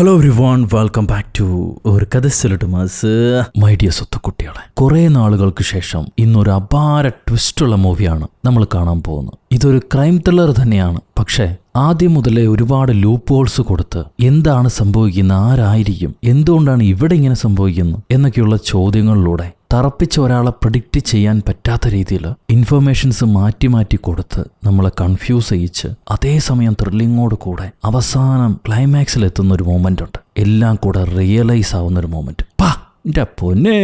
Hello everyone, welcome back to ഒരു കഥ സിലിട്ടുമാസ്. My dear സ്വത്തുക്കുട്ടികളെ, കുറെ നാളുകൾക്ക് ശേഷം ഇന്നൊരു അപാര ട്വിസ്റ്റുള്ള മൂവിയാണ് നമ്മൾ കാണാൻ പോകുന്നത്. ഇതൊരു ക്രൈം ത്രില്ലർ തന്നെയാണ്. പക്ഷേ ആദ്യം മുതലേ ഒരുപാട് ലൂപ്പ് ഹോൾസ് കൊടുത്ത് എന്താണ് സംഭവിക്കുന്നത്, ആരായിരിക്കും, എന്തുകൊണ്ടാണ് ഇവിടെ ഇങ്ങനെ സംഭവിക്കുന്നത് എന്നൊക്കെയുള്ള ചോദ്യങ്ങളിലൂടെ തറപ്പിച്ച ഒരാളെ പ്രെഡിക്റ്റ് ചെയ്യാൻ പറ്റാത്ത രീതിയിൽ ഇൻഫർമേഷൻസ് മാറ്റി മാറ്റി കൊടുത്ത് നമ്മളെ കൺഫ്യൂസ് ചെയ്യിച്ച് അതേസമയം ത്രില്ലിങ്ങോട് കൂടെ അവസാനം ക്ലൈമാക്സിൽ എത്തുന്ന ഒരു മൊമെന്റ് ഉണ്ട്. എല്ലാം കൂടെ റിയലൈസ് ആവുന്ന ഒരു മൊമെന്റ്. എന്റെ പൊന്നേ,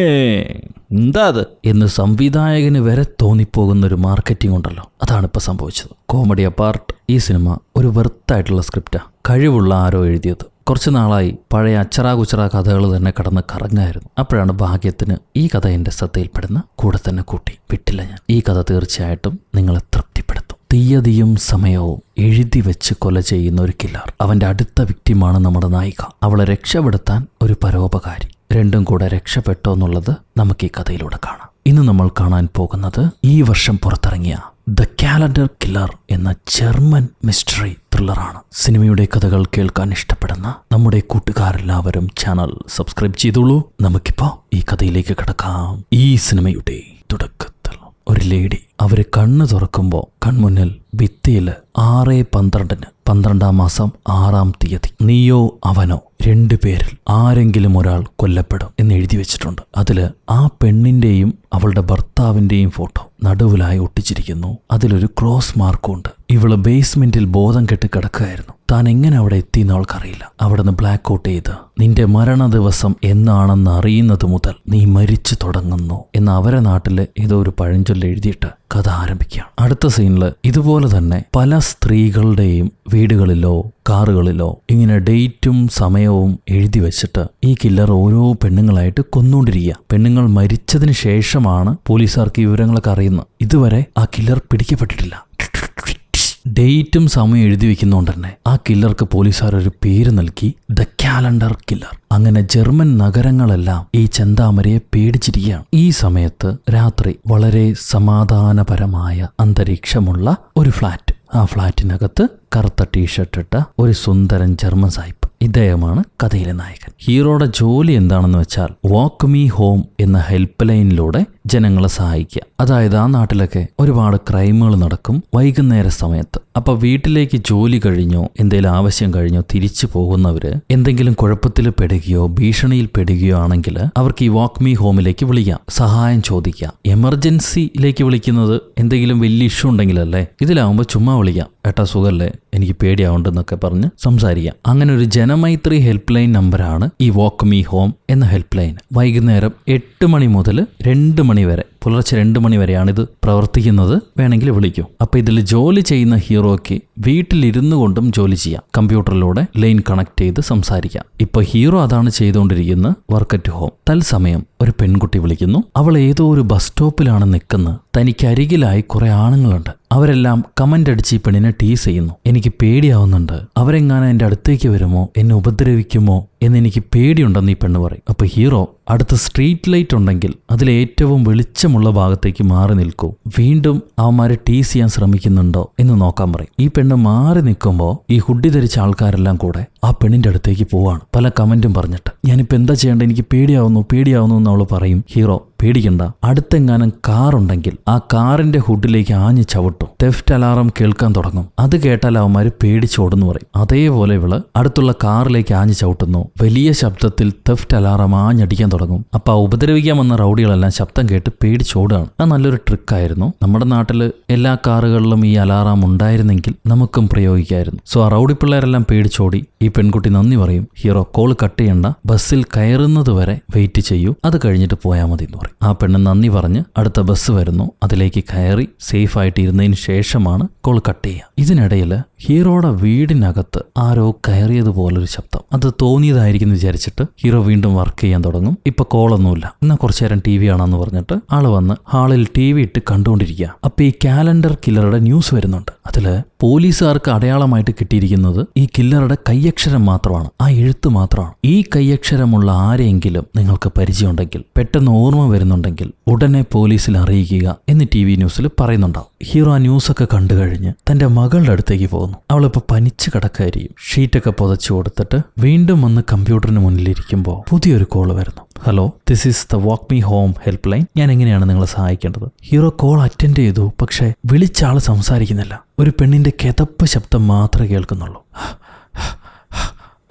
എന്താ അത് എന്ന് സംവിധായകന് വരെ തോന്നിപ്പോകുന്ന ഒരു മാർക്കറ്റിംഗ് ഉണ്ടല്ലോ, അതാണ് ഇപ്പൊ സംഭവിച്ചത്. കോമഡി അപ്പാർട്ട്, ഈ സിനിമ ഒരു വെർത്തായിട്ടുള്ള സ്ക്രിപ്റ്റാ, കഴിവുള്ള ആരോ എഴുതിയത്. കുറച്ച് നാളായി പഴയ അച്ചറാകുച്ചറ കഥകൾ തന്നെ കടന്ന് കറങ്ങായിരുന്നു. അപ്പോഴാണ് ഭാഗ്യത്തിന് ഈ കഥ എൻ്റെ ശ്രദ്ധയിൽപ്പെടുന്ന കൂടെ തന്നെ കൂട്ടി വിട്ടില്ല ഞാൻ. ഈ കഥ തീർച്ചയായിട്ടും നിങ്ങളെ തൃപ്തിപ്പെടുത്തും. തീയതിയും സമയവും എഴുതി വെച്ച് കൊല ചെയ്യുന്ന ഒരു കില്ലർ. അവന്റെ അടുത്ത വിക്ടിമാണ് നമ്മുടെ നായിക. അവളെ രക്ഷപ്പെടുത്താൻ ഒരു പരോപകാരി. രണ്ടും കൂടെ രക്ഷപ്പെട്ടോ എന്നുള്ളത് നമുക്ക് ഈ കഥയിലൂടെ കാണാം. ഇന്ന് നമ്മൾ കാണാൻ പോകുന്നത് ഈ വർഷം പുറത്തിറങ്ങിയ ദ കാലണ്ടർ കില്ലർ എന്ന ജർമ്മൻ മിസ്റ്ററി ത്രില്ലറാണ്. സിനിമയുടെ കഥകൾ കേൾക്കാൻ ഇഷ്ടപ്പെടുന്ന നമ്മുടെ കൂട്ടുകാരെല്ലാവരും ചാനൽ സബ്സ്ക്രൈബ് ചെയ്തോളൂ. നമുക്കിപ്പോ ഈ കഥയിലേക്ക് കിടക്കാം. ഈ സിനിമയുടെ തുടക്കത്തിൽ ഒരു ലേഡി, അവര് കണ്ണു തുറക്കുമ്പോൾ കൺമുന്നിൽ ഭിത്തിയില് 6/12 12-ാം മാസം 6-ാം തീയതി നീയോ അവനോ 2 പേരിൽ ആരെങ്കിലും ഒരാൾ കൊല്ലപ്പെടും എന്ന് എഴുതി വെച്ചിട്ടുണ്ട്. അതില് ആ പെണ്ണിന്റെയും അവളുടെ ഭർത്താവിന്റെയും ഫോട്ടോ നടുവിലായി ഒട്ടിച്ചിരിക്കുന്നു. അതിലൊരു ക്രോസ് മാർക്കും ഉണ്ട്. ഇവള് ബേസ്മെന്റിൽ ബോധം കെട്ട് കിടക്കുകയായിരുന്നു. താൻ എങ്ങനെ അവിടെ എത്തിയെന്ന് അവൾക്കറിയില്ല. അവിടെ നിന്ന് ബ്ലാക്ക് ഔട്ട് ചെയ്ത് നിന്റെ മരണ ദിവസം എന്നാണെന്ന് അറിയുന്നത് മുതൽ നീ മരിച്ചു തുടങ്ങുന്നു എന്ന് അവരെ നാട്ടിലെ ഏതോ ഒരു പഴഞ്ചൊല്ല് എഴുതിയിട്ട് കഥ ആരംഭിക്കുകയാണ്. അടുത്ത സീനില് ഇതുപോലെ തന്നെ പല സ്ത്രീകളുടെയും വീടുകളിലോ കാറുകളിലോ ഇങ്ങനെ ഡേറ്റും സമയവും എഴുതി വെച്ചിട്ട് ഈ കില്ലർ ഓരോ പെണ്ണുങ്ങളായിട്ട് കൊന്നുകൊണ്ടിരിക്കുക. പെണ്ണുങ്ങൾ മരിച്ചതിന് ശേഷമാണ് പോലീസുകാർക്ക് ഈ വിവരങ്ങളൊക്കെ അറിയുന്നത്. ഇതുവരെ ആ കില്ലർ പിടിക്കപ്പെട്ടിട്ടില്ല. ഡേറ്റും സമയം എഴുതി വെക്കുന്നതുകൊണ്ട് തന്നെ ആ കില്ലർക്ക് പോലീസുകാർ ഒരു പേര് നൽകി, ദ കാലണ്ടർ കില്ലർ. അങ്ങനെ ജർമ്മൻ നഗരങ്ങളെല്ലാം ഈ ചെന്താമരയെ പേടിച്ചിരിക്കുകയാണ്. ഈ സമയത്ത് രാത്രി വളരെ സമാധാനപരമായ അന്തരീക്ഷമുള്ള ഒരു ഫ്ലാറ്റ്. ആ ഫ്ലാറ്റിനകത്ത് കറുത്ത ടീഷർട്ട് ഇട്ട ഒരു സുന്ദരൻ ജർമ്മൻ സായിപ്പ്, ഇദ്ദേഹമാണ് കഥയിലെ നായകൻ. ഹീറോയുടെ ജോലി എന്താണെന്ന് വെച്ചാൽ വാക്ക് മീ ഹോം എന്ന ഹെൽപ്പ് ലൈനിലൂടെ ജനങ്ങളെ സഹായിക്കുക. അതായത് ആ നാട്ടിലൊക്കെ ഒരുപാട് ക്രൈമുകൾ നടക്കും വൈകുന്നേര സമയത്ത്. അപ്പൊ വീട്ടിലേക്ക് ജോലി കഴിഞ്ഞോ എന്തെങ്കിലും ആവശ്യം കഴിഞ്ഞോ തിരിച്ചു പോകുന്നവര് എന്തെങ്കിലും കുഴപ്പത്തിൽ പെടുകയോ ഭീഷണിയിൽ പെടുകയോ ആണെങ്കിൽ അവർക്ക് ഈ വാക്ക് മീ ഹോമിലേക്ക് വിളിക്കാം, സഹായം ചോദിക്കാം. എമർജൻസിയിലേക്ക് വിളിക്കുന്നത് എന്തെങ്കിലും വലിയ ഇഷ്യൂ ഉണ്ടെങ്കിലല്ലേ. ഇതിലാവുമ്പോൾ ചുമ്മാ വിളിക്കാം, ഏട്ടാ സുഖല്ലേ, എനിക്ക് പേടിയാവുണ്ടെന്നൊക്കെ പറഞ്ഞ് സംസാരിക്കാം. അങ്ങനെ ഒരു ജനമൈത്രി ഹെൽപ്പ് ലൈൻ നമ്പറാണ് ഈ വാക്ക് മീ ഹോം എന്ന ഹെൽപ്പ് ലൈൻ. വൈകുന്നേരം 8 മണി മുതൽ 2 മണി വരെ, പുലർച്ചെ 2 മണി വരെയാണ് ഇത് പ്രവർത്തിക്കുന്നത്. വേണമെങ്കിൽ വിളിക്കൂ. അപ്പൊ ഇതിൽ ജോലി ചെയ്യുന്ന ഹീറോയ്ക്ക് വീട്ടിലിരുന്നു കൊണ്ടും ജോലി ചെയ്യാം. കമ്പ്യൂട്ടറിലൂടെ ലൈൻ കണക്ട് ചെയ്ത് സംസാരിക്കാം. ഇപ്പൊ ഹീറോ അതാണ് ചെയ്തുകൊണ്ടിരിക്കുന്നത്, വർക്ക് അറ്റ് ഹോം. തത്സമയം ഒരു പെൺകുട്ടി വിളിക്കുന്നു. അവൾ ഏതോ ഒരു ബസ് സ്റ്റോപ്പിലാണ് നിൽക്കുന്നത്. തനിക്കരികിലായി കുറെ ആണുങ്ങളുണ്ട്. അവരെല്ലാം കമന്റ് അടിച്ച് ഈ പെണ്ണിനെ ടീസ് ചെയ്യുന്നു. എനിക്ക് പേടിയാവുന്നുണ്ട്, അവരെങ്ങാനും എൻ്റെ അടുത്തേക്ക് വരുമോ, എന്നെ ഉപദ്രവിക്കുമോ എന്നെനിക്ക് പേടിയുണ്ടെന്ന് ഈ പെണ്ണ് പറയും. അപ്പൊ ഹീറോ അടുത്ത സ്ട്രീറ്റ് ലൈറ്റ് ഉണ്ടെങ്കിൽ അതിലേറ്റവും വെളിച്ചമുള്ള ഭാഗത്തേക്ക് മാറി നിൽക്കൂ, വീണ്ടും അവന്മാരെ ടീസ് ചെയ്യാൻ ശ്രമിക്കുന്നുണ്ടോ എന്ന് നോക്കാൻ പറയും. ഈ പെണ്ണ് മാറി നിൽക്കുമ്പോൾ ഈ ഹുഡി ധരിച്ച ആൾക്കാരെല്ലാം കൂടെ ആ പെണ്ണിന്റെ അടുത്തേക്ക് പോവാണ്, പല കമന്റും പറഞ്ഞിട്ട്. ഞാനിപ്പോൾ എന്താ ചെയ്യേണ്ടത്, എനിക്ക് പേടിയാവുന്നു എന്ന് അവള് പറയും. ഹീറോ പേടിക്കണ്ട, അടുത്തെങ്ങാനും കാറുണ്ടെങ്കിൽ ആ കാറിന്റെ ഹുഡിലേക്ക് ആഞ്ഞു ചവിട്ടും, തെഫ്റ്റ് അലാറം കേൾക്കാൻ തുടങ്ങും. അത് കേട്ടാൽ അവന്മാര് പേടിച്ചോടുന്നു പറയും. അതേപോലെ ഇവള് അടുത്തുള്ള കാറിലേക്ക് ആഞ്ഞു ചവിട്ടുന്നു. വലിയ ശബ്ദത്തിൽ തെഫ്റ്റ് അലാറം ആഞ്ഞടിക്കാൻ തുടങ്ങും. അപ്പൊ ഉപദ്രവിക്കാൻ വന്ന റൗഡികളെല്ലാം ശബ്ദം കേട്ട് പേടിച്ചോടുകയാണ്. അത് നല്ലൊരു ട്രിക്കായിരുന്നു. നമ്മുടെ നാട്ടില് എല്ലാ കാറുകളിലും ഈ അലാറം ഉണ്ടായിരുന്നെങ്കിൽ നമുക്കും പ്രയോഗിക്കായിരുന്നു. സോ ആ റൗഡി പിള്ളേരെല്ലാം പേടിച്ചോടി. ഈ പെൺകുട്ടി നന്ദി പറയും. ഹീറോ കോൾ കട്ട് ചെയ്യണ്ട, ബസ്സിൽ കയറുന്നത് വരെ വെയിറ്റ് ചെയ്യൂ, അത് കഴിഞ്ഞിട്ട് പോയാൽ മതി എന്ന് പറയും. ആ പെണ്ണ് നന്ദി പറഞ്ഞ് അടുത്ത ബസ് വരുന്നു. അതിലേക്ക് കയറി സേഫ് ആയിട്ട് ഇരുന്നതിന് ശേഷമാണ് കോൾ കട്ട് ചെയ്യുക. ഇതിനിടയിൽ ഹീറോയുടെ വീടിനകത്ത് ആരോ കയറിയതുപോലൊരു ശബ്ദം. അത് തോന്നിയതായിരിക്കും വിചാരിച്ചിട്ട് ഹീറോ വീണ്ടും വർക്ക് ചെയ്യാൻ തുടങ്ങും. ഇപ്പൊ കോളൊന്നുമില്ല, എന്നാൽ കുറച്ചു നേരം TV കാണാന്ന് പറഞ്ഞിട്ട് ആള് വന്ന് ഹാളിൽ TV ഇട്ട് കണ്ടുകൊണ്ടിരിക്കുക. അപ്പൊ ഈ കാലണ്ടർ കില്ലറുടെ ന്യൂസ് വരുന്നുണ്ട്. അതില് പോലീസുകാർക്ക് അടയാളമായിട്ട് കിട്ടിയിരിക്കുന്നത് ഈ കില്ലറുടെ കയ്യൊക്കെ കൈയക്ഷരം മാത്രമാണ്, ആ എഴുത്ത് മാത്രമാണ്. ഈ കൈയക്ഷരമുള്ള ആരെങ്കിലും നിങ്ങൾക്ക് പരിചയമുണ്ടെങ്കിൽ, പെട്ടെന്ന് ഓർമ്മ വരുന്നുണ്ടെങ്കിൽ ഉടനെ പോലീസിൽ അറിയിക്കുക എന്ന് TV ന്യൂസിൽ പറയുന്നുണ്ടാവും. ഹീറോ ആ ന്യൂസൊക്കെ കണ്ടു കഴിഞ്ഞ് തന്റെ മകളുടെ അടുത്തേക്ക് പോകുന്നു. അവളിപ്പോൾ പനിച്ച് കിടക്കായിരിക്കും. ഷീറ്റൊക്കെ പുതച്ചു കൊടുത്തിട്ട് വീണ്ടും വന്ന് കമ്പ്യൂട്ടറിന് മുന്നിലിരിക്കുമ്പോൾ പുതിയൊരു കോള് വരുന്നു. Hello, this is the walk me home help line. ഞാൻ എങ്ങനെയാണ് നിങ്ങളെ സഹായിക്കേണ്ടത്? ഹീറോ കോൾ അറ്റൻഡ് ചെയ്തു. പക്ഷേ വിളിച്ച ആള് സംസാരിക്കുന്നില്ല. ഒരു പെണ്ണിന്റെ കിതപ്പ് ശബ്ദം മാത്രമേ കേൾക്കുന്നുള്ളൂ.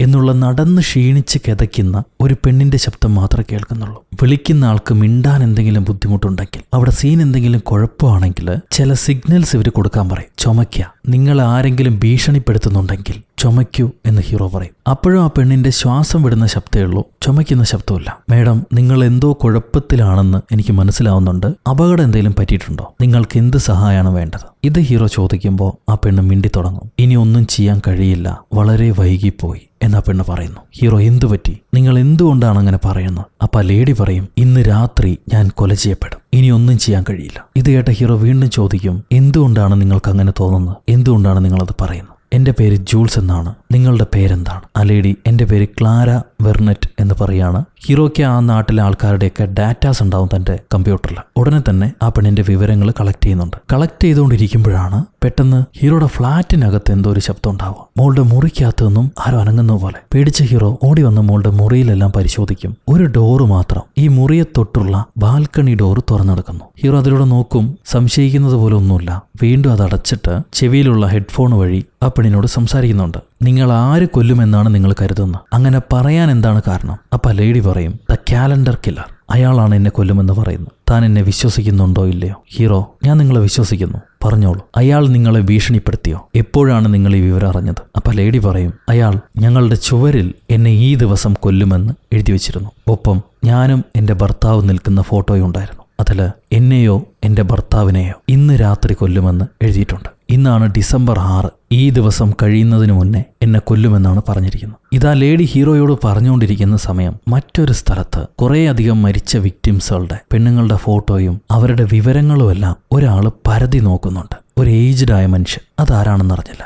എന്നുള്ള നടന്ന് ക്ഷീണിച്ച് കിതയ്ക്കുന്ന ഒരു പെണ്ണിന്റെ ശബ്ദം മാത്രമേ കേൾക്കുന്നുള്ളൂ. വിളിക്കുന്ന ആൾക്ക് മിണ്ടാൻ എന്തെങ്കിലും ബുദ്ധിമുട്ടുണ്ടെങ്കിൽ, അവിടെ സീൻ എന്തെങ്കിലും കുഴപ്പമാണെങ്കിൽ ചില സിഗ്നൽസ് ഇവർ കൊടുക്കാൻ പറയും. ചുമയ്ക്കുക, നിങ്ങൾ ആരെങ്കിലും ഭീഷണിപ്പെടുത്തുന്നുണ്ടെങ്കിൽ ചുമയ്ക്കൂ എന്ന് ഹീറോ പറയും. അപ്പോഴും ആ പെണ്ണിന്റെ ശ്വാസം വിടുന്ന ശബ്ദമേ ഉള്ളൂ, ചുമയ്ക്കുന്ന ശബ്ദമില്ല. മേഡം, നിങ്ങൾ എന്തോ കുഴപ്പത്തിലാണെന്ന് എനിക്ക് മനസ്സിലാവുന്നുണ്ട്. അപകടം എന്തെങ്കിലും പറ്റിയിട്ടുണ്ടോ? നിങ്ങൾക്ക് എന്ത് സഹായമാണ് വേണ്ടത്? ഇത് ഹീറോ ചോദിക്കുമ്പോൾ ആ പെണ്ണ് മിണ്ടി തുടങ്ങും. ഇനി ഒന്നും ചെയ്യാൻ കഴിയില്ല, വളരെ വൈകിപ്പോയി എന്നാ പെണ്ണ് പറയുന്നു. ഹീറോ, എന്തു പറ്റി? നിങ്ങൾ എന്തുകൊണ്ടാണ് അങ്ങനെ പറയുന്നത്? അപ്പൊ ലേഡി പറയും, ഇന്ന് രാത്രി ഞാൻ കൊല ചെയ്യപ്പെടും, ഇനി ഒന്നും ചെയ്യാൻ കഴിയില്ല. ഇത് കേട്ട ഹീറോ വീണ്ടും ചോദിക്കും, എന്തുകൊണ്ടാണ് നിങ്ങൾക്ക് അങ്ങനെ തോന്നുന്നത്? എന്തുകൊണ്ടാണ് നിങ്ങളത് പറയുന്നത്? എന്റെ പേര് ജൂൾസ് എന്നാണ്. നിങ്ങളുടെ പേരെന്താണ്? ആ ലേഡി, എന്റെ പേര് ക്ലാര വെർനെറ്റ് എന്ന് പറയാണ്. ഹീറോയ്ക്ക് ആ നാട്ടിലെ ആൾക്കാരുടെയൊക്കെ ഡാറ്റാസ് ഉണ്ടാവും തന്റെ കമ്പ്യൂട്ടറിൽ. ഉടനെ തന്നെ ആ പെണ്ണിന്റെ വിവരങ്ങൾ കളക്ട് ചെയ്യുന്നുണ്ട്. കളക്ട് ചെയ്തുകൊണ്ടിരിക്കുമ്പോഴാണ് പെട്ടെന്ന് ഹീറോയുടെ ഫ്ലാറ്റിനകത്ത് എന്തോ ഒരു ശബ്ദം ഉണ്ടാവുക. മോളുടെ മുറിക്കകത്തു നിന്നും ആരോ അനങ്ങുന്ന പോലെ. പേടിച്ച ഹീറോ ഓടി വന്ന് മോളുടെ മുറിയിലെല്ലാം പരിശോധിക്കും. ഒരു ഡോറ് മാത്രം, ഈ മുറിയെ തൊട്ടുള്ള ബാൽക്കണി ഡോറ് തുറന്നെടുക്കുന്നു. ഹീറോ അതിലൂടെ നോക്കും. സംശയിക്കുന്നത് പോലെ ഒന്നുമില്ല. വീണ്ടും അത് അടച്ചിട്ട് ചെവിയിലുള്ള ഹെഡ്ഫോൺ വഴി ആ പെണ്ണിനോട് സംസാരിക്കുന്നുണ്ട്. നിങ്ങൾ ആര് കൊല്ലുമെന്നാണ് നിങ്ങൾ കരുതുന്നത്? അങ്ങനെ പറയാൻ എന്താണ് കാരണം? അപ്പൊ ലേഡി പറയും, ദ കാലണ്ടർ കില്ലർ. അയാളാണ് എന്നെ കൊല്ലുമെന്ന് പറയുന്നത്. താൻ എന്നെ വിശ്വസിക്കുന്നുണ്ടോ ഇല്ലയോ? ഹീറോ, ഞാൻ നിങ്ങളെ വിശ്വസിക്കുന്നു, പറഞ്ഞോളൂ. അയാൾ നിങ്ങളെ ഭീഷണിപ്പെടുത്തിയോ? എപ്പോഴാണ് നിങ്ങൾ ഈ വിവരം അറിഞ്ഞത്? അപ്പൊ ലേഡി പറയും, അയാൾ ഞങ്ങളുടെ ചുവരിൽ എന്നെ ഈ ദിവസം കൊല്ലുമെന്ന് എഴുതി വെച്ചിരുന്നു. ഒപ്പം ഞാനും എൻ്റെ ഭർത്താവ് നിൽക്കുന്ന ഫോട്ടോയുണ്ടായിരുന്നു. അതിൽ എന്നെയോ എൻ്റെ ഭർത്താവിനെയോ ഇന്ന് രാത്രി കൊല്ലുമെന്ന് എഴുതിയിട്ടുണ്ട്. ഇന്നാണ് ഡിസംബർ 6. ഈ ദിവസം കഴിയുന്നതിന് മുന്നേ എന്നെ കൊല്ലുമെന്നാണ് പറഞ്ഞിരിക്കുന്നത്. ഇതാ ലേഡി ഹീറോയോട് പറഞ്ഞുകൊണ്ടിരിക്കുന്ന സമയം മറ്റൊരു സ്ഥലത്ത് കുറേയധികം മരിച്ച വിക്ടിംസുകളുടെ പെണ്ണുങ്ങളുടെ ഫോട്ടോയും അവരുടെ വിവരങ്ങളുമെല്ലാം ഒരാള് പരതി നോക്കുന്നുണ്ട്. ഒരു ഏജ്ഡ് ആയ മനുഷ്യൻ. അതാരാണെന്ന് അറിഞ്ഞില്ല.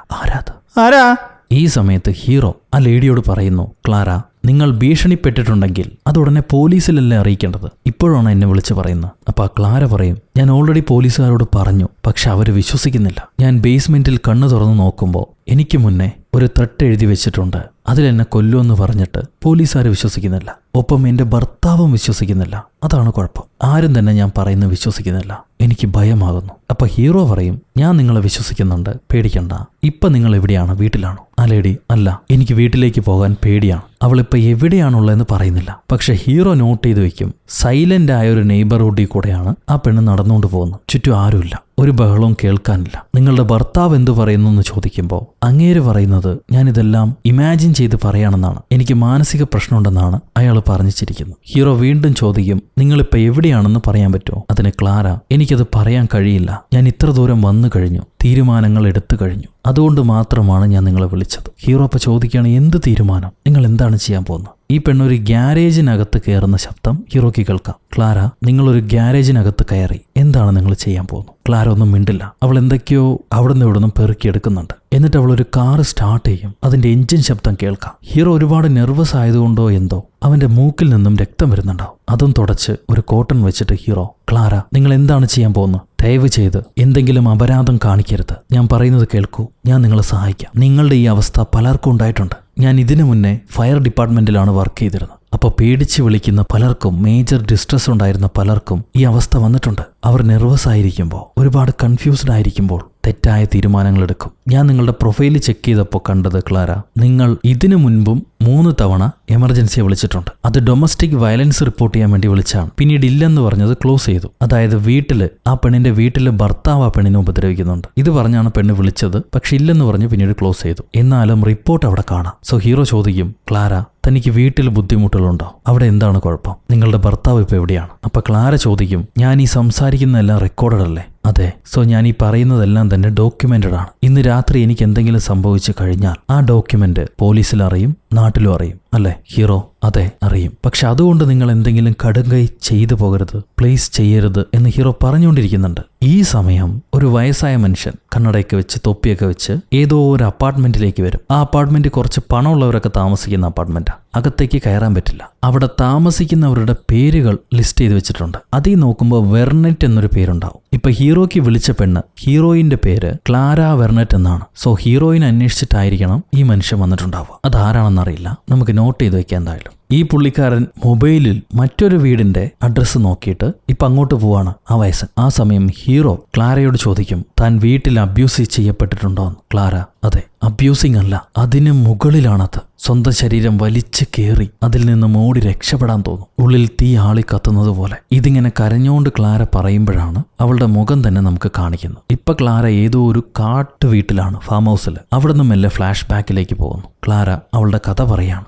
ആരാ? ഈ സമയത്ത് ഹീറോ ആ ലേഡിയോട് പറയുന്നു, ക്ലാര, നിങ്ങൾ ഭീഷണിപ്പെട്ടിട്ടുണ്ടെങ്കിൽ അത് ഉടനെ പോലീസിലല്ലേ അറിയിക്കേണ്ടത്? ഇപ്പോഴാണ് എന്നെ വിളിച്ച് പറയുന്നത്. അപ്പൊ ക്ലാര പറയും, ഞാൻ ഓൾറെഡി പോലീസുകാരോട് പറഞ്ഞു, പക്ഷെ അവര് വിശ്വസിക്കുന്നില്ല. ഞാൻ ബേസ്മെന്റിൽ കണ്ണു തുറന്നു നോക്കുമ്പോൾ എനിക്ക് മുന്നേ ഒരു ത്രെട്ട് എഴുതി വെച്ചിട്ടുണ്ട്. അതിലെന്നെ കൊല്ലുമെന്ന് പറഞ്ഞിട്ട് പോലീസുകാർ വിശ്വസിക്കുന്നില്ല. ഒപ്പം എൻ്റെ ഭർത്താവും വിശ്വസിക്കുന്നില്ല. അതാണ് കുഴപ്പം. ആരും തന്നെ ഞാൻ പറയുന്നത് വിശ്വസിക്കുന്നില്ല. എനിക്ക് ഭയമാകുന്നു. അപ്പൊ ഹീറോ പറയും, ഞാൻ നിങ്ങളെ വിശ്വസിക്കുന്നുണ്ട്, പേടിക്കണ്ട. ഇപ്പൊ നിങ്ങൾ എവിടെയാണ്? വീട്ടിലാണോ? ആ ലേഡി, അല്ല, എനിക്ക് വീട്ടിലേക്ക് പോകാൻ പേടിയാണ്. അവളിപ്പോ എവിടെയാണുള്ളതെന്ന് പറയുന്നില്ല. പക്ഷെ ഹീറോ നോട്ട് ചെയ്ത് വെക്കും, സൈലന്റ് ആയ ഒരു നെയ്ബർഹുഡിൽ കൂടെയാണ് ആ പെണ്ണ് നടന്നുകൊണ്ട് പോകുന്നത്. ചുറ്റും ആരുമില്ല, ഒരു ബഹളവും കേൾക്കാനില്ല. നിങ്ങളുടെ ഭർത്താവ് എന്തു പറയുന്നു എന്ന് ചോദിക്കുമ്പോൾ അങ്ങേര് പറയുന്നത്, ഞാനിതെല്ലാം ഇമാജിൻ ചെയ്ത് പറയാണെന്നാണ്, എനിക്ക് മാനസിക പ്രശ്നമുണ്ടെന്നാണ് അയാൾ പറഞ്ഞിരിക്കുന്നത്. ഹീറോ വീണ്ടും ചോദിക്കും, നിങ്ങളിപ്പോൾ എവിടെയാണെന്ന് പറയാൻ പറ്റുമോ? അതിന് ക്ലാര, എനിക്കത് പറയാൻ കഴിയില്ല. ഞാൻ ഇത്ര ദൂരം വന്നു കഴിഞ്ഞു, തീരുമാനങ്ങൾ എടുത്തു കഴിഞ്ഞു, അതുകൊണ്ട് മാത്രമാണ് ഞാൻ നിങ്ങളെ വിളിച്ചത്. ഹീറോ അപ്പോൾ ചോദിക്കുകയാണ്, എന്ത് തീരുമാനം? നിങ്ങൾ എന്താണ് ചെയ്യാൻ പോകുന്നത്? ഈ പെണ്ണൊരു ഗ്യാരേജിനകത്ത് കയറുന്ന ശബ്ദം ഹീറോയ്ക്ക് കേൾക്കാം. ക്ലാര, നിങ്ങളൊരു ഗ്യാരേജിനകത്ത് കയറി, എന്താണ് നിങ്ങൾ ചെയ്യാൻ പോകുന്നത്? ക്ലാര ഒന്നും മിണ്ടില്ല. അവൾ എന്തൊക്കെയോ അവിടുന്ന് ഇവിടുന്ന് പെറുക്കിയെടുക്കുന്നുണ്ട്. എന്നിട്ട് അവൾ ഒരു കാർ സ്റ്റാർട്ട് ചെയ്യും. അതിന്റെ എഞ്ചിൻ ശബ്ദം കേൾക്കാം. ഹീറോ ഒരുപാട് നെർവസ് ആയതുകൊണ്ടോ എന്തോ അവന്റെ മൂക്കിൽ നിന്നും രക്തം വരുന്നുണ്ടാവും. അതും തുടച്ച് ഒരു കോട്ടൺ വെച്ചിട്ട് ഹീറോ, ക്ലാര, നിങ്ങൾ എന്താണ് ചെയ്യാൻ പോകുന്നത്? ദയവ് ചെയ്ത് എന്തെങ്കിലും അപരാധം കാണിക്കരുത്. ഞാൻ പറയുന്നത് കേൾക്കൂ, ഞാൻ നിങ്ങളെ സഹായിക്കാം. നിങ്ങളുടെ ഈ അവസ്ഥ പലർക്കും ഉണ്ടായിട്ടുണ്ട്. ഞാൻ ഇതിനു മുന്നേ ഫയർ ഡിപ്പാർട്ട്മെന്റിലാണ് വർക്ക് ചെയ്തിരുന്നത്. അപ്പോൾ പേടിച്ച് വിളിക്കുന്ന പലർക്കും, മേജർ ഡിസ്ട്രസ് ഉണ്ടായിരുന്ന പലർക്കും ഈ അവസ്ഥ വന്നിട്ടുണ്ട്. അവർ നെർവസ് ആയിരിക്കുമ്പോൾ, ഒരുപാട് കൺഫ്യൂസ്ഡ് ആയിരിക്കുമ്പോൾ തെറ്റായ തീരുമാനങ്ങൾ എടുക്കും. ഞാൻ നിങ്ങളുടെ പ്രൊഫൈൽ ചെക്ക് ചെയ്തപ്പോൾ കണ്ടത്, ക്ലാര, നിങ്ങൾ ഇതിനു മുൻപും 3 തവണ എമർജൻസിയെ വിളിച്ചിട്ടുണ്ട്. അത് ഡൊമസ്റ്റിക് വയലൻസ് റിപ്പോർട്ട് ചെയ്യാൻ വേണ്ടി വിളിച്ചാണ്. പിന്നീട് ഇല്ലെന്ന് പറഞ്ഞത് ക്ലോസ് ചെയ്തു. അതായത് ആ പെണ്ണിന്റെ വീട്ടില് ഭർത്താവ് ആ പെണ്ണിനെ ഉപദ്രവിക്കുന്നുണ്ട്. ഇത് പറഞ്ഞാണ് പെണ്ണ് വിളിച്ചത്. പക്ഷെ ഇല്ലെന്ന് പറഞ്ഞ് പിന്നീട് ക്ലോസ് ചെയ്തു. എന്നാലും റിപ്പോർട്ട് അവിടെ കാണാം. സോ ഹീറോ ചോദിക്കും, ക്ലാര, തനിക്ക് വീട്ടിൽ ബുദ്ധിമുട്ടുകളുണ്ടോ? അവിടെ എന്താണ് കുഴപ്പം? നിങ്ങളുടെ ഭർത്താവ് ഇപ്പൊ എവിടെയാണ്? അപ്പൊ ക്ലാര ചോദിക്കും, ഞാൻ ഈ സംസാരിക്കുന്നതെല്ലാം റെക്കോർഡഡ് അല്ലേ? അതെ. സോ ഞാൻ ഈ പറയുന്നതെല്ലാം തന്നെ ഡോക്യുമെന്റഡ് ആണ്. ഇന്ന് രാത്രി എനിക്ക് എന്തെങ്കിലും സംഭവിച്ചു കഴിഞ്ഞാൽ ആ ഡോക്യുമെന്റ് പോലീസിൽ അറിയും, നാട്ടിലും അറിയും അല്ലേ? ഹീറോ അതെ അറിയും. പക്ഷെ അതുകൊണ്ട് നിങ്ങൾ എന്തെങ്കിലും കടുങ്കൈ ചെയ്തു പോകരുത്, പ്ലീസ് ചെയ്യരുത് എന്ന് ഹീറോ പറഞ്ഞുകൊണ്ടിരിക്കുന്നുണ്ട്. ഈ സമയം ഒരു വയസ്സായ മനുഷ്യൻ കണ്ണടയൊക്കെ വെച്ച് തൊപ്പിയൊക്കെ വെച്ച് ഏതോ ഒരു അപ്പാർട്ട്മെന്റിലേക്ക് വരും. ആ അപ്പാർട്ട്മെന്റ് കുറച്ച് പണമുള്ളവരൊക്കെ താമസിക്കുന്ന അപ്പാർട്ട്മെന്റാ. അകത്തേക്ക് കയറാൻ പറ്റില്ല. അവിടെ താമസിക്കുന്നവരുടെ പേരുകൾ ലിസ്റ്റ് ചെയ്ത് വെച്ചിട്ടുണ്ട്. അതിൽ നോക്കുമ്പോൾ വെർനെറ്റ് എന്നൊരു പേരുണ്ടാവും. ഇപ്പൊ ഹീറോയ്ക്ക് വിളിച്ച പെണ്ണ്, ഹീറോയിന്റെ പേര് ക്ലാര വെർനെറ്റ് എന്നാണ്. സോ ഹീറോയിൻ അന്വേഷിച്ചിട്ടായിരിക്കണം ഈ മനുഷ്യൻ വന്നിട്ടുണ്ടാവുക. അതാരാണെന്നറിയില്ല, നമുക്ക് നോട്ട് ചെയ്ത് വെക്കാൻ എന്തായാലും. ഈ പുള്ളിക്കാരൻ മൊബൈലിൽ മറ്റൊരു വീടിന്റെ അഡ്രസ്സ് നോക്കിയിട്ട് ഇപ്പൊ അങ്ങോട്ട് പോവാണ് ആ വയസ്സൻ. ആ സമയം ഹീറോ ക്ലാരയോട് ചോദിക്കും, താൻ വീട്ടിൽ അബ്യൂസ് ചെയ്യപ്പെട്ടിട്ടുണ്ടോന്ന്. ക്ലാര അതെ, അബ്യൂസിങ് അല്ല, അതിന് മുകളിലാണത്. സ്വന്തം ശരീരം വലിച്ചു കയറി അതിൽ നിന്ന് ഓടി രക്ഷപ്പെടാൻ തോന്നും, ഉള്ളിൽ തീ ആളി കത്തുന്നത് പോലെ. ഇതിങ്ങനെ കരഞ്ഞുകൊണ്ട് ക്ലാര പറയുമ്പോഴാണ് അവളുടെ മുഖം തന്നെ നമുക്ക് കാണിക്കുന്നത്. ഇപ്പൊ ക്ലാര ഏതോ ഒരു കാട്ടു വീട്ടിലാണ്, ഫാം ഹൗസിൽ. അവിടെ നിന്ന് മെല്ലെ ഫ്ലാഷ് ബാക്കിലേക്ക് പോകുന്നു. ക്ലാര അവളുടെ കഥ പറയാണ്.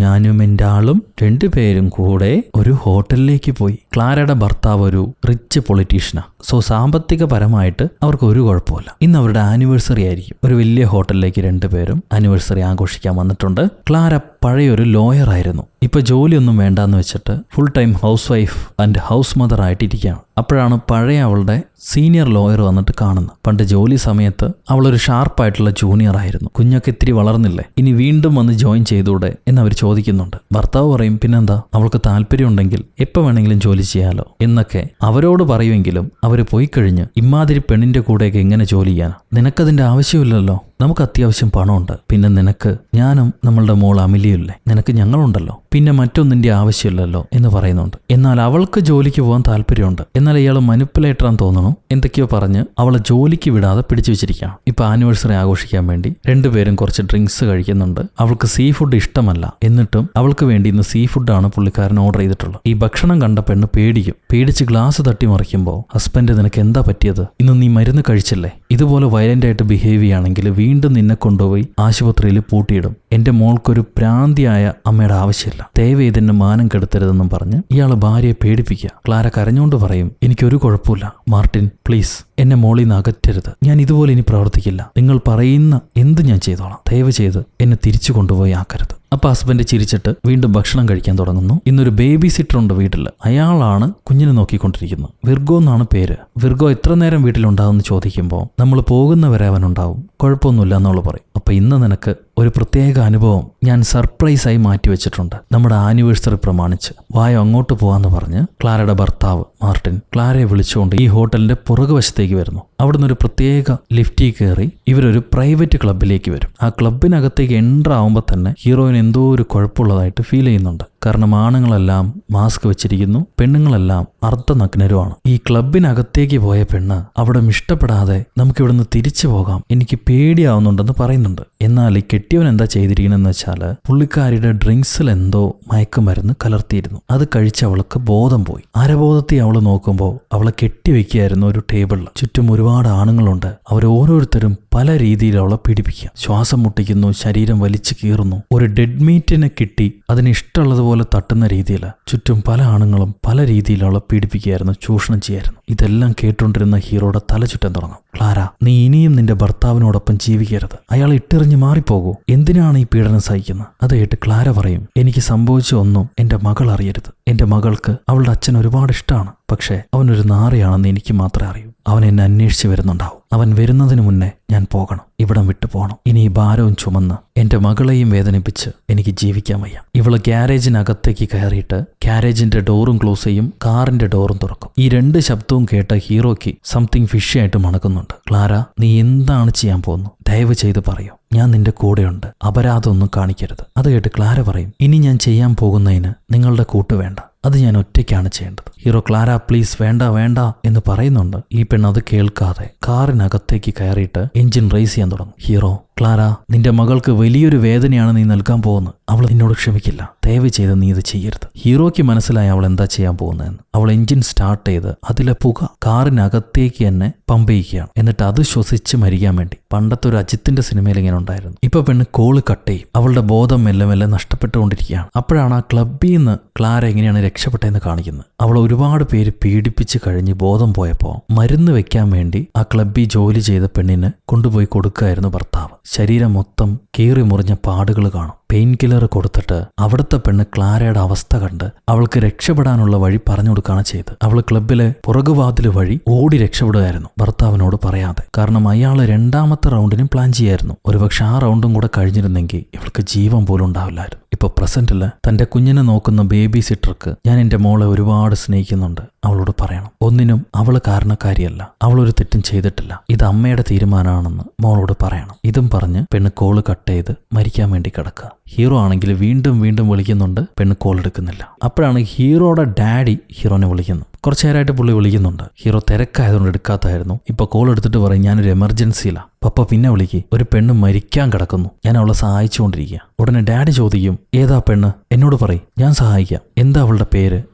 ഞാനും എൻ്റെ ആളും രണ്ടുപേരും കൂടെ ഒരു ഹോട്ടലിലേക്ക് പോയി. ക്ലാരയുടെ ഭർത്താവ് ഒരു റിച്ച് പൊളിറ്റീഷ്യനാ. സോ സാമ്പത്തികപരമായിട്ട് അവർക്ക് ഒരു കുഴപ്പമില്ല. ഇന്ന് അവരുടെ ആനിവേഴ്സറി ആയിരിക്കും. ഒരു വലിയ ഹോട്ടലിലേക്ക് രണ്ടുപേരും ആനിവേഴ്സറി ആഘോഷിക്കാൻ വന്നിട്ടുണ്ട്. ക്ലാര പഴയൊരു ലോയർ ആയിരുന്നു. ഇപ്പൊ ജോലിയൊന്നും വേണ്ടാന്ന് വെച്ചിട്ട് full time housewife and house mother ആയിട്ടിരിക്കുകയാണ്. അപ്പോഴാണ് പഴയ അവളുടെ സീനിയർ ലോയർ വന്നിട്ട് കാണുന്നത്. പണ്ട് ജോലി സമയത്ത് അവളൊരു ഷാർപ്പായിട്ടുള്ള ജൂനിയർ ആയിരുന്നു. കുഞ്ഞൊക്കെ ഇത്തിരി വളർന്നില്ലേ, ഇനി വീണ്ടും വന്ന് ജോയിൻ ചെയ്തൂടെ എന്ന് അവർ ചോദിക്കുന്നുണ്ട്. ഭർത്താവ് പറയും, പിന്നെന്താ, അവൾക്ക് താല്പര്യമുണ്ടെങ്കിൽ എപ്പോൾ വേണമെങ്കിലും ജോലി ചെയ്യാലോ എന്നൊക്കെ അവരോട് പറയുമെങ്കിലും അവർ പോയി കഴിഞ്ഞ് ഇമാതിരി പെണ്ണിന്റെ കൂടെയൊക്കെ എങ്ങനെ ജോലി ചെയ്യാനാ? നിനക്കതിന്റെ ആവശ്യമില്ലല്ലോ, നമുക്ക് അത്യാവശ്യം പണമുണ്ട്, പിന്നെ നിനക്ക് ഞാനും നമ്മളുടെ മോൾ അമിലിയില്ലേ, നിനക്ക് ഞങ്ങളുണ്ടല്ലോ, പിന്നെ മറ്റൊന്നിന്റെ ആവശ്യമില്ലല്ലോ എന്ന് പറയുന്നുണ്ട്. എന്നാൽ അവൾക്ക് ജോലിക്ക് പോകാൻ താല്പര്യമുണ്ട്. എന്നാൽ ഇയാൾ മനിപ്പുലേറ്ററാന്ന് തോന്നണു. എന്തൊക്കെയോ പറഞ്ഞ് അവളെ ജോലിക്ക് വിടാതെ പിടിച്ചു വെച്ചിരിക്കുകയാണ്. ഇപ്പൊ ആനിവേഴ്സറി ആഘോഷിക്കാൻ വേണ്ടി രണ്ടുപേരും കുറച്ച് ഡ്രിങ്ക്സ് കഴിക്കുന്നുണ്ട്. അവൾക്ക് സീ ഫുഡ് ഇഷ്ടമല്ല, എന്നിട്ടും അവൾക്ക് വേണ്ടി ഇന്ന് സീ ഫുഡാണ് പുള്ളിക്കാരൻ ഓർഡർ ചെയ്തിട്ടുള്ളത്. ഈ ഭക്ഷണം കണ്ട പെണ്ണ് പേടിച്ച് ഗ്ലാസ് തട്ടി മറിക്കുമ്പോൾ, ഹസ്ബൻഡ് നിനക്ക് എന്താ പറ്റിയത്? ഇന്ന് നീ മരുന്ന് കഴിച്ചില്ലേ? ഇതുപോലെ വയലന്റ് ആയിട്ട് ബിഹേവ് ചെയ്യുകയാണെങ്കിൽ വീണ്ടും നിന്നെ കൊണ്ടുപോയി ആശുപത്രിയിൽ പൂട്ടിയിടും. എന്റെ മോൾക്കൊരു പ്രാന്തിയായ അമ്മയുടെ ആവശ്യമില്ല, ദയവ് ഇതിന്റെ മാനം കെടുത്തരുതെന്നും പറഞ്ഞ് ഇയാള് ഭാര്യയെ പേടിപ്പിക്കുക. ക്ലാര കരഞ്ഞുകൊണ്ട് പറയും, എനിക്കൊരു കുഴപ്പമില്ല മാർട്ടിൻ, പ്ലീസ് എന്നെ മോളിൽ നിന്ന് അകറ്റരുത്, ഞാൻ ഇതുപോലെ ഇനി പ്രവർത്തിക്കില്ല, നിങ്ങൾ പറയുന്ന എന്ത് ഞാൻ ചെയ്തോളാം, ദയവ് ചെയ്ത് എന്നെ തിരിച്ചു കൊണ്ടുപോയി ആക്കരുത്. അപ്പൊ ഹസ്ബൻഡ് ചിരിച്ചിട്ട് വീണ്ടും ഭക്ഷണം കഴിക്കാൻ തുടങ്ങുന്നു. ഇന്നൊരു ബേബി സിറ്റർ ഉണ്ട് വീട്ടിൽ. അയാളാണ് കുഞ്ഞിനെ നോക്കിക്കൊണ്ടിരിക്കുന്നത്. വിർഗോ എന്നാണ് പേര്. വിർഗോ എത്ര നേരം വീട്ടിലുണ്ടാവുമെന്ന് ചോദിക്കുമ്പോൾ നമ്മൾ പോകുന്നവരെ അവനുണ്ടാവും, കുഴപ്പമൊന്നുമില്ല എന്നവള് പറയും. അപ്പൊ ഇന്ന് നിനക്ക് ഒരു പ്രത്യേക അനുഭവം ഞാൻ സർപ്രൈസായി മാറ്റി വെച്ചിട്ടുണ്ട്, നമ്മുടെ ആനിവേഴ്സറി പ്രമാണിച്ച് വായോ അങ്ങോട്ട് പോവാന്ന് പറഞ്ഞ് ക്ലാരയുടെ ഭർത്താവ് മാർട്ടിൻ ക്ലാരയെ വിളിച്ചുകൊണ്ട് ഈ ഹോട്ടലിന്റെ പുറകുവശത്തേക്ക് വരുന്നു. അവിടുന്ന് ഒരു പ്രത്യേക ലിഫ്റ്റിൽ കയറി ഇവരൊരു പ്രൈവറ്റ് ക്ലബിലേക്ക് വരും. ആ ക്ലബിനകത്തേക്ക് എൻ്റർ ആവുമ്പോൾ തന്നെ ഹീറോയിന് എന്തോ ഒരു കുഴപ്പമുള്ളതായിട്ട് ഫീൽ ചെയ്യുന്നുണ്ട്. കാരണം ആണുങ്ങളെല്ലാം മാസ്ക് വെച്ചിരിക്കുന്നു, പെണ്ണുങ്ങളെല്ലാം അർദ്ധനഗ്നരുമാണ്. ഈ ക്ലബിനകത്തേക്ക് പോയ പെണ്ണ് അവിടെ ഇഷ്ടപ്പെടാതെ നമുക്ക് ഇവിടുന്ന് തിരിച്ചു പോകാം, എനിക്ക് പേടിയാവുന്നുണ്ടെന്ന് പറയുന്നുണ്ട്. എന്നാൽ ഈ കെട്ടിയവൻ എന്താ ചെയ്തിരിക്കണെന്ന് വെച്ചാല് പുള്ളിക്കാരിയുടെ ഡ്രിങ്ക്സിൽ എന്തോ മയക്കുമരുന്ന് കലർത്തിയിരുന്നു. അത് കഴിച്ച് അവൾക്ക് ബോധം പോയി. അരബോധത്തെ അവള് നോക്കുമ്പോൾ അവളെ കെട്ടിവെക്കുകയായിരുന്നു ഒരു ടേബിളിൽ. ചുറ്റും ഒരുപാട് ആണുങ്ങളുണ്ട്. അവരോരോരുത്തരും പല രീതിയിൽ അവളെ പീഡിപ്പിക്കുക. ശ്വാസം മുട്ടിക്കുന്നു, ശരീരം വലിച്ചു കീറുന്നു. ഒരു ഡെഡ് മീറ്റിനെ കിട്ടി അതിന് ഇഷ്ടമുള്ളതുപോലെ തട്ടുന്ന രീതിയിൽ ചുറ്റും പല ആണുങ്ങളും പല രീതിയിൽ അവളെ പീഡിപ്പിക്കുകയായിരുന്നു, ചൂഷണം ചെയ്യായിരുന്നു. ഇതെല്ലാം കേട്ടുകൊണ്ടിരുന്ന ഹീറോയുടെ തല ചുറ്റാൻ തുടങ്ങും. ക്ലാര, നീ ഇനിയും നിന്റെ ഭർത്താവിനോടൊപ്പം ജീവിക്കരുത്, അയാൾ ഇട്ടെറിഞ്ഞ് മാറിപ്പോകൂ, എന്തിനാണ് ഈ പീഡനം സഹിക്കുന്നത്? അത് കേട്ട് ക്ലാര പറയും, എനിക്ക് സംഭവിച്ച ഒന്നും എന്റെ മകൾ അറിയരുത്. എന്റെ മകൾക്ക് അവളുടെ അച്ഛൻ ഒരുപാട് ഇഷ്ടമാണ്, പക്ഷേ അവനൊരു നാറിയാണെന്ന് എനിക്ക് മാത്രമേ അറിയൂ. അവൻ എന്നെ അന്വേഷിച്ച് വരുന്നുണ്ടാവും. അവൻ വരുന്നതിന് മുന്നേ ഞാൻ പോകണം, ഇവിടം വിട്ടു പോകണം. ഇനി ഈ ഭാരവും ചുമന്ന് എന്റെ മകളെയും വേദനിപ്പിച്ച് എനിക്ക് ജീവിക്കാൻ വയ്യ. ഇവള് ഗ്യാരേജിനകത്തേക്ക് കയറിയിട്ട് ഗ്യാരേജിന്റെ ഡോറും ക്ലോസ് ചെയ്യും, കാറിന്റെ ഡോറും തുറക്കും. ഈ രണ്ട് ശബ്ദവും കേട്ട ഹീറോയ്ക്ക് സംതിങ് ഫിഷി ആയിട്ട് മണക്കുന്നുണ്ട്. ക്ലാര, നീ എന്താണ് ചെയ്യാൻ പോകുന്നു? ദയവ് ചെയ്ത് പറയൂ, ഞാൻ നിന്റെ കൂടെയുണ്ട്, അപരാധമൊന്നും കാണിക്കരുത്. അത് കേട്ട് ക്ലാര പറയും, ഇനി ഞാൻ ചെയ്യാൻ പോകുന്നതിന് നിങ്ങളുടെ കൂട്ട് വേണ്ട, അത് ഞാൻ ഒറ്റയ്ക്കാണ് ചെയ്യേണ്ടത്. ഹീറോ, ക്ലാര പ്ലീസ് വേണ്ട വേണ്ട എന്ന് പറയുന്നുണ്ട്. ഈ പെണ്ണ് അത് കേൾക്കാതെ കാറിനകത്തേക്ക് കയറിയിട്ട് എഞ്ചിൻ റേസ് ചെയ്യാൻ തുടങ്ങും. ഹീറോ, ക്ലാര, നിന്റെ മകൾക്ക് വലിയൊരു വേദനയാണ് നീ നൽകാൻ പോകുന്നത്, അവൾ നിന്നോട് ക്ഷമിക്കില്ല, ദയവ് ചെയ്ത് നീ ഇത് ചെയ്യരുത്. ഹീറോയ്ക്ക് മനസ്സിലായി അവൾ എന്താ ചെയ്യാൻ പോകുന്നതെന്ന്. അവൾ എഞ്ചിൻ സ്റ്റാർട്ട് ചെയ്ത് അതിലെ പുക കാറിനകത്തേക്ക് തന്നെ പമ്പ് ചെയ്യുകയാണ്. എന്നിട്ട് അത് ശ്വസിച്ച് മരിക്കാൻ വേണ്ടി. പണ്ടത്തെ ഒരു അജിത്തിന്റെ സിനിമയിൽ ഇങ്ങനെ ഉണ്ടായിരുന്നു. ഇപ്പൊ പെണ്ണ് കോള് കട്ട് ചെയ്യും. അവളുടെ ബോധം മെല്ലെ മെല്ലെ നഷ്ടപ്പെട്ടുകൊണ്ടിരിക്കുകയാണ്. അപ്പോഴാണ് ആ ക്ലബിൽ നിന്ന് ക്ലാര എങ്ങനെയാണ് രക്ഷപ്പെട്ടതെന്ന് കാണിക്കുന്നത്. അവൾ ഒരുപാട് പേര് പീഡിപ്പിച്ച് കഴിഞ്ഞ് ബോധം പോയപ്പോൾ മരുന്ന് വെക്കാൻ വേണ്ടി ആ ക്ലബിൽ ജോലി ചെയ്ത പെണ്ണിന് കൊണ്ടുപോയി കൊടുക്കുകയായിരുന്നു ഭർത്താവ്. ശരീരം മൊത്തം കീറി മുറിഞ്ഞ പാടുകൾ കാണും. പെയിൻ കില്ലർ കൊടുത്തിട്ട് അവിടുത്തെ പെണ്ണ് ക്ലാരയുടെ അവസ്ഥ കണ്ട് അവൾക്ക് രക്ഷപ്പെടാനുള്ള വഴി പറഞ്ഞു കൊടുക്കുകയാണ് ചെയ്ത്. അവൾ ക്ലബിലെ പുറകുവാതിൽ വഴി ഓടി രക്ഷപ്പെടുകയായിരുന്നു, ഭർത്താവിനോട് പറയാതെ. കാരണം അയാൾ രണ്ടാമത്തെ റൗണ്ടിനും പ്ലാൻ ചെയ്യായിരുന്നു. ഒരുപക്ഷെ ആ റൗണ്ടും കൂടെ കഴിഞ്ഞിരുന്നെങ്കിൽ ഇവൾക്ക് ജീവൻ പോലും ഉണ്ടാവില്ലായിരുന്നു. ഇപ്പൊ പ്രസന്റില് തന്റെ കുഞ്ഞിനെ നോക്കുന്ന ബേബി സിറ്റർക്ക് ഞാൻ എന്റെ മോളെ ഒരുപാട് സ്നേഹിക്കുന്നുണ്ട്, അവളോട് പറയണം. ഒന്നിനും അവള് കാരണക്കാരിയല്ല, അവളൊരു തെറ്റും ചെയ്തിട്ടില്ല, ഇത് അമ്മയുടെ തീരുമാനമാണെന്ന് മോളോട് പറയണം. ഇതും പറഞ്ഞ് പെണ്ണ് കോള് കട്ട് ചെയ്ത് മരിക്കാൻ വേണ്ടി കിടക്കുക. ഹീറോ ആണെങ്കിൽ വീണ്ടും വീണ്ടും വിളിക്കുന്നുണ്ട്, പെണ്ണ് കോൾ എടുക്കുന്നില്ല. അപ്പോഴാണ് ഹീറോയുടെ ഡാഡി ഹീറോനെ വിളിക്കുന്നത്. കുറച്ചു നേരമായിട്ട് പുള്ളി വിളിക്കുന്നുണ്ട്. ഹീറോ തിരക്കായതുകൊണ്ട് എടുക്കാത്തായിരുന്നു. ഇപ്പൊ കോൾ എടുത്തിട്ട് പറയും, ഞാനൊരു എമർജൻസിയിലാണ്, പപ്പ പിന്നെ വിളിക്ക്, ഒരു പെണ്ണ് മരിക്കാൻ കിടക്കുന്നു, ഞാൻ അവളെ സഹായിച്ചുകൊണ്ടിരിക്കുക. ഉടനെ ഡാഡി ചോദിക്കും, ഏതാ പെണ്ണ്, എന്നോട് പറയും, ഞാൻ സഹായിക്കാം, എന്താ അവളുടെ പേര്,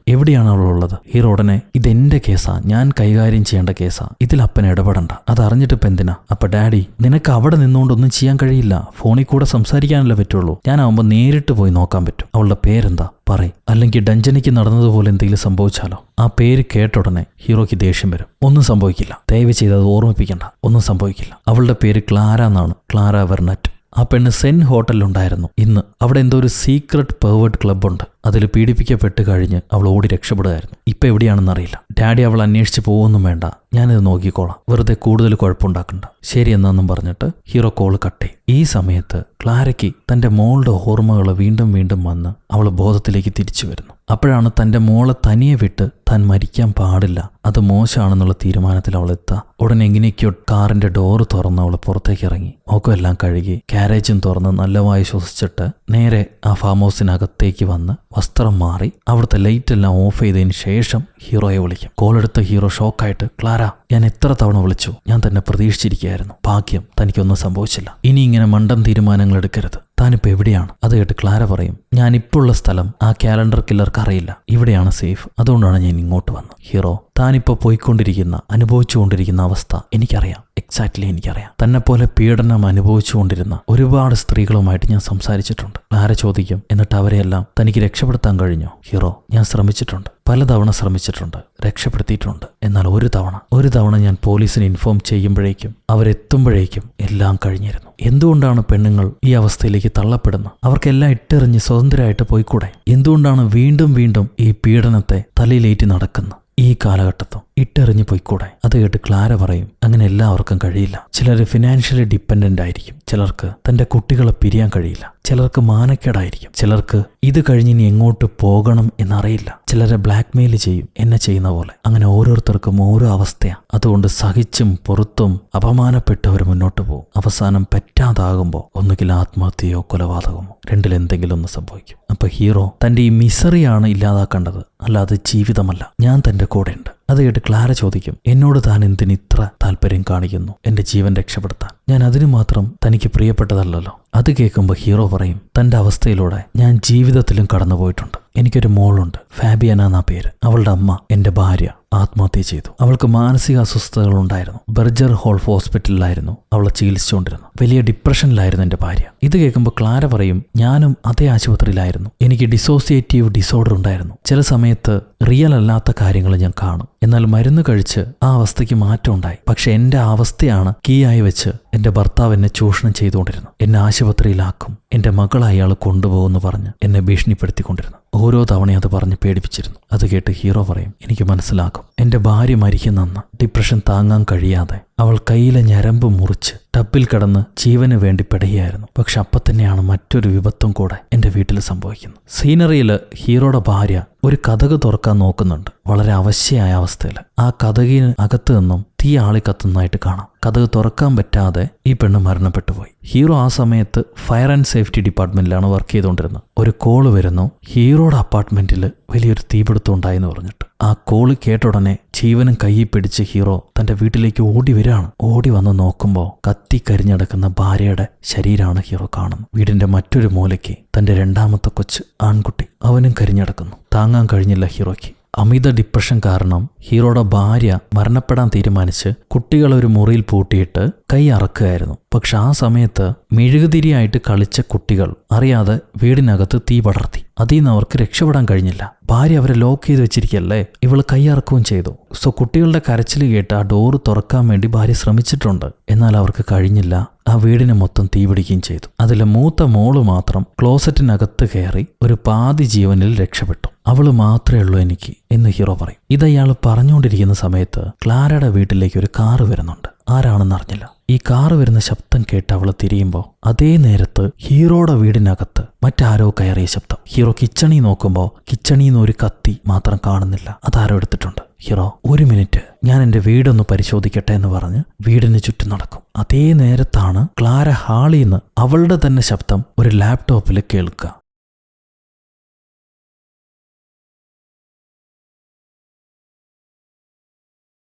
എവിടെയാണ് അവളുള്ളത്? ഹീറോ ഉടനെ, ഇതെന്റെ കേസാ, ഞാൻ കൈകാര്യം ചെയ്യേണ്ട കേസാ, ഇതിൽ അപ്പൻ ഇടപെടണ്ട, അതറിഞ്ഞിട്ട് ഇപ്പം എന്തിനാ? അപ്പൊ ഡാഡി, നിനക്ക് അവിടെ നിന്നുകൊണ്ടൊന്നും ചെയ്യാൻ കഴിയില്ല, ഫോണിൽ കൂടെ സംസാരിക്കാനല്ലേ പറ്റുള്ളൂ, ഞാനാവുമ്പോൾ നേരിട്ട് പോയി നോക്കാൻ പറ്റും, അവളുടെ പേരെന്താ പറയും, അല്ലെങ്കിൽ ഡഞ്ചനിക്ക് നടന്നതുപോലെ എന്തെങ്കിലും സംഭവിച്ചാലോ? ആ പേര് കേട്ട ഉടനെ ഹീറോയ്ക്ക് ദേഷ്യം വരും. ഒന്നും സംഭവിക്കില്ല, ദയവ് ചെയ്ത് അത് ഓർമ്മിപ്പിക്കണ്ട, ഒന്നും സംഭവിക്കില്ല. അവളുടെ പേര് ക്ലാര എന്നാണ്, ക്ലാര വെർണറ്റ്. ആ പെണ്ണ് സെൻ ഹോട്ടലിലുണ്ടായിരുന്നു ഇന്ന്. അവിടെ എന്തോ ഒരു സീക്രട്ട് പെർവേർട്ട് ക്ലബ്ബുണ്ട്, അതിൽ പീഡിപ്പിക്കപ്പെട്ട് കഴിഞ്ഞ് അവൾ ഓടി രക്ഷപ്പെടുകയായിരുന്നു. ഇപ്പം എവിടെയാണെന്നറിയില്ല. ഡാഡി അവൾ അന്വേഷിച്ച് പോകുമൊന്നും വേണ്ട, ഞാനിത് നോക്കിക്കോളാം, വെറുതെ കൂടുതൽ കുഴപ്പമുണ്ടാക്കണ്ട, ശരി എന്നാന്നും പറഞ്ഞിട്ട് ഹീറോ കോള് കട്ട് ചെയ്യും. ഈ സമയത്ത് ക്ലാരയ്ക്ക് തൻ്റെ മോളുടെ ഓർമ്മകൾ വീണ്ടും വീണ്ടും വന്ന് അവൾ ബോധത്തിലേക്ക് തിരിച്ചു വരുന്നു. അപ്പോഴാണ് തൻ്റെ മോളെ തനിയെ വിട്ട് താൻ മരിക്കാൻ പാടില്ല, അത് മോശമാണെന്നുള്ള തീരുമാനത്തിൽ അവൾ എത്തുക. ഉടനെ എങ്ങനെയൊക്കെയോ കാറിന്റെ ഡോറ് തുറന്ന് അവൾ പുറത്തേക്ക് ഇറങ്ങി, മുഖമെല്ലാം കഴുകി കാരേജും തുറന്ന് നല്ലവായി ശ്വസിച്ചിട്ട് നേരെ ആ ഫാം ഹൗസിനകത്തേക്ക് വന്ന് വസ്ത്രം മാറി അവിടുത്തെ ലൈറ്റ് എല്ലാം ഓഫ് ചെയ്തതിന് ശേഷം ഹീറോയെ വിളിക്കും. കോളെടുത്ത ഹീറോ ഷോക്കായിട്ട്, ക്ലാര, ഞാൻ എത്ര തവണ വിളിച്ചു, ഞാൻ തന്നെ പ്രതീക്ഷിച്ചിരിക്കുകയായിരുന്നു, ഭാഗ്യം തനിക്കൊന്നും സംഭവിച്ചില്ല, ഇനി ഇങ്ങനെ മണ്ടൻ തീരുമാനങ്ങൾ എടുക്കരുത്, താനിപ്പോൾ എവിടെയാണ്? അത് കേട്ട് ക്ലാര പറയും, ഞാനിപ്പോൾ ഉള്ള സ്ഥലം ആ കാലണ്ടർ കില്ലർക്ക് അറിയില്ല, ഇവിടെയാണ് സേഫ്, അതുകൊണ്ടാണ് ഞാൻ ഇങ്ങോട്ട് വന്നത്. ഹീറോ, താനിപ്പോൾ പോയിക്കൊണ്ടിരിക്കുന്ന അനുഭവിച്ചുകൊണ്ടിരിക്കുന്ന അവസ്ഥ എനിക്കറിയാം, എക്സാക്ട്ലി എനിക്കറിയാം. തന്നെപ്പോലെ പീഡനം അനുഭവിച്ചുകൊണ്ടിരുന്ന ഒരുപാട് സ്ത്രീകളുമായിട്ട് ഞാൻ സംസാരിച്ചിട്ടുണ്ട്. ക്ലാര ചോദിക്കും, എന്നിട്ട് അവരെയെല്ലാം തനിക്ക് രക്ഷപ്പെടുത്താൻ കഴിഞ്ഞോ? ഹീറോ, ഞാൻ ശ്രമിച്ചിട്ടുണ്ട്, പലതവണ ശ്രമിച്ചിട്ടുണ്ട്, രക്ഷപ്പെടുത്തിയിട്ടുണ്ട്. എന്നാൽ ഒരു തവണ ഞാൻ പോലീസിന് ഇൻഫോം ചെയ്യുമ്പോഴേക്കും അവരെത്തുമ്പോഴേക്കും എല്ലാം കഴിഞ്ഞിരുന്നു. എന്തുകൊണ്ടാണ് പെണ്ണുങ്ങൾ ഈ അവസ്ഥയിലേക്ക് തള്ളപ്പെടുന്നത്? അവർക്കെല്ലാം ഇട്ടെറിഞ്ഞ് സ്വതന്ത്രരായിട്ട് പോയിക്കൂടെ? എന്തുകൊണ്ടാണ് വീണ്ടും വീണ്ടും ഈ പീഡനത്തെ തലയിലേറ്റി നടക്കുന്നത്? ഈ കാലഘട്ടത്തും ഇട്ടെറിഞ്ഞു പോയിക്കൂടെ? അത് കേട്ട് ക്ലാര പറയും, അങ്ങനെ എല്ലാവർക്കും കഴിയില്ല. ചിലർ ഫിനാൻഷ്യലി ഡിപ്പെൻഡന്റ് ആയിരിക്കും, ചിലർക്ക് തന്റെ കുട്ടികളെ പിരിയാൻ കഴിയില്ല, ചിലർക്ക് മാനക്കേടായിരിക്കും, ചിലർക്ക് ഇത് കഴിഞ്ഞ് ഇനി എങ്ങോട്ട് പോകണം എന്നറിയില്ല, ചിലരെ ബ്ലാക്ക് മെയിൽ ചെയ്യും, എന്നെ ചെയ്യുന്ന പോലെ. അങ്ങനെ ഓരോരുത്തർക്കും ഓരോ അവസ്ഥയാണ്. അതുകൊണ്ട് സഹിച്ചും പുറത്തും അപമാനപ്പെട്ടവർ മുന്നോട്ട് പോകും. അവസാനം പറ്റാതാകുമ്പോൾ ഒന്നുകിൽ ആത്മഹത്യയോ കൊലപാതകമോ രണ്ടിലെന്തെങ്കിലും ഒന്ന് സംഭവിക്കും. അപ്പൊ ഹീറോ തന്റെ ഈ മിസറിയാണ് ഇല്ലാതാക്കേണ്ടത്, അല്ലാതെ ജീവിതമല്ല. ഞാൻ തന്റെ കൂടെ ഉണ്ട്. അത് കേട്ട് ക്ലാര ചോദിക്കും, എന്നോട് താൻ എന്തിന് ഇത്ര താല്പര്യം കാണിക്കുന്നു? എന്റെ ജീവൻ രക്ഷപ്പെടുത്താൻ ഞാൻ അതിനു മാത്രം തനിക്ക് പ്രിയപ്പെട്ടതല്ലോ. അത് കേൾക്കുമ്പോൾ ഹീറോ പറയും, തന്റെ അവസ്ഥയിലൂടെ ഞാൻ ജീവിതത്തിലും കടന്നുപോയിട്ടുണ്ട്. എനിക്കൊരു മോളുണ്ട്, ഫാബിയന എന്നാ പേര്. അവളുടെ അമ്മ, എന്റെ ഭാര്യ, ആത്മഹത്യ ചെയ്തു. അവൾക്ക് മാനസിക അസ്വസ്ഥതകൾ ഉണ്ടായിരുന്നു. ബർജർ ഹോൾ ഹോസ്പിറ്റലിലായിരുന്നു അവളെ ചികിത്സിച്ചുകൊണ്ടിരുന്നു. വലിയ ഡിപ്രഷനിലായിരുന്നു എന്റെ ഭാര്യ. ഇത് കേൾക്കുമ്പോൾ ക്ലാര പറയും, ഞാനും അതേ ആശുപത്രിയിലായിരുന്നു. എനിക്ക് ഡിസോസിയേറ്റീവ് ഡിസോർഡർ ഉണ്ടായിരുന്നു. ചില സമയത്ത് റിയൽ അല്ലാത്ത കാര്യങ്ങൾ ഞാൻ കാണും, എന്നാൽ മരുന്ന് കഴിച്ച് ആ അവസ്ഥയ്ക്ക് മാറ്റം ഉണ്ടായി. പക്ഷെ എന്റെ അവസ്ഥയാണ് കീയായി വെച്ച് എന്റെ ഭർത്താവ് എന്നെ ചൂഷണം ചെയ്തുകൊണ്ടിരുന്നു. എന്നെ ആശുപത്രിയിലാക്കും, എന്റെ മകളെ അയാൾ കൊണ്ടുപോകുമെന്ന് പറഞ്ഞ് എന്നെ ഭീഷണിപ്പെടുത്തിക്കൊണ്ടിരുന്നു. ഓരോ തവണയും അത് പറഞ്ഞ് പേടിപ്പിച്ചിരുന്നു. അത് കേട്ട് ഹീറോ പറയും, എനിക്ക് മനസ്സിലാക്കും, എന്റെ ഭാര്യ മരിക്കുന്നെന്ന്. ഡിപ്രഷൻ താങ്ങാൻ കഴിയാതെ അവൾ കയ്യിലെ ഞരമ്പ് മുറിച്ച് ടബിൽ കിടന്ന് ജീവന് വേണ്ടി പെടുകയായിരുന്നു. പക്ഷെ അപ്പം തന്നെയാണ് മറ്റൊരു വിപത്തും കൂടെ എന്റെ വീട്ടിൽ സംഭവിക്കുന്നത്. സീനറിയിൽ ഹീറോയുടെ ഭാര്യ ഒരു കതക് തുറക്കാൻ നോക്കുന്നുണ്ട്, വളരെ അവശ്യമായ അവസ്ഥയിൽ. ആ കതകിന് അകത്ത് നിന്നും തീ ആളി കത്തുന്നതായിട്ട് കാണാം. കതക് തുറക്കാൻ പറ്റാതെ ഈ പെണ്ണ് മരണപ്പെട്ടു പോയി. ഹീറോ ആ സമയത്ത് ഫയർ ആൻഡ് സേഫ്റ്റി ഡിപ്പാർട്ട്മെന്റിലാണ് വർക്ക് ചെയ്തുകൊണ്ടിരുന്നത്. ഒരു കോള് വരുന്നു, ഹീറോയുടെ അപ്പാർട്ട്മെന്റിൽ വലിയൊരു തീപിടുത്തം ഉണ്ടായെന്ന് പറഞ്ഞിട്ട്. ആ കോള് കേട്ട ഉടനെ ജീവനും കയ്യിൽ പിടിച്ച് ഹീറോ തന്റെ വീട്ടിലേക്ക് ഓടി വരികയാണ്. ഓടി വന്ന് നോക്കുമ്പോൾ കത്തി കരിഞ്ഞടക്കുന്ന ഭാര്യയുടെ ശരീരമാണ് ഹീറോ കാണുന്നത്. വീടിന്റെ മറ്റൊരു മൂലയ്ക്ക് തന്റെ രണ്ടാമത്തെ കൊച്ച് ആൺകുട്ടി, അവനും കരിഞ്ഞടക്കുന്നു. താങ്ങാൻ കഴിഞ്ഞില്ല ഹീറോയ്ക്ക്. അമിത ഡിപ്രഷൻ കാരണം ഹീറോയുടെ ഭാര്യ മരണപ്പെടാൻ തീരുമാനിച്ച് കുട്ടികളെ ഒരു മുറിയിൽ പൂട്ടിയിട്ട് കൈ അറക്കുകയായിരുന്നു. പക്ഷെ ആ സമയത്ത് മെഴുകുതിരിയായിട്ട് കളിച്ച കുട്ടികൾ അറിയാതെ വീടിനകത്ത് തീ പടർത്തി. അതിൽ നിന്ന് അവർക്ക് രക്ഷപ്പെടാൻ കഴിഞ്ഞില്ല. ഭാര്യ അവരെ ലോക്ക് ചെയ്ത് വെച്ചിരിക്കല്ലേ, ഇവള് കൈയറക്കുകയും ചെയ്തു. സോ കുട്ടികളുടെ കരച്ചിൽ കേട്ട് ആ ഡോറ് തുറക്കാൻ വേണ്ടി ഭാര്യ ശ്രമിച്ചിട്ടുണ്ട്. എന്നാൽ അവർക്ക് കഴിഞ്ഞില്ല. ആ വീടിന് മൊത്തം തീപിടിക്കുകയും ചെയ്തു. അതിലെ മൂത്ത മോള് മാത്രം ക്ലോസറ്റിനകത്ത് കയറി ഒരു പാതി ജീവനിൽ രക്ഷപ്പെട്ടു. അവള് മാത്രമേ ഉള്ളൂ എനിക്ക് എന്ന് ഹീറോ പറയും. ഇതയാൾ പറഞ്ഞുകൊണ്ടിരിക്കുന്ന സമയത്ത് ക്ലാരയുടെ വീട്ടിലേക്ക് ഒരു കാറ് വരുന്നുണ്ട്. ആരാണെന്ന് അറിഞ്ഞില്ല. ഈ കാറ് വരുന്ന ശബ്ദം കേട്ട് അവള് തിരിയുമ്പോൾ അതേ നേരത്ത് ഹീറോയുടെ വീടിനകത്ത് മറ്റാരോ കയറിയ ശബ്ദം. ഹീറോ കിച്ചണി നോക്കുമ്പോൾ കിച്ചണിന്ന് ഒരു കത്തി മാത്രം കാണുന്നില്ല. അതാരോ എടുത്തിട്ടുണ്ട്. ഹീറോ 1 മിനിറ്റ് ഞാൻ എൻ്റെ വീടൊന്ന് പരിശോധിക്കട്ടെ എന്ന് പറഞ്ഞ് വീടിന് ചുറ്റും നടക്കും. അതേ നേരത്താണ് ക്ലാര ഹാളിന്ന് അവളുടെ തന്നെ ശബ്ദം ഒരു ലാപ്ടോപ്പിൽ കേൾക്കുക.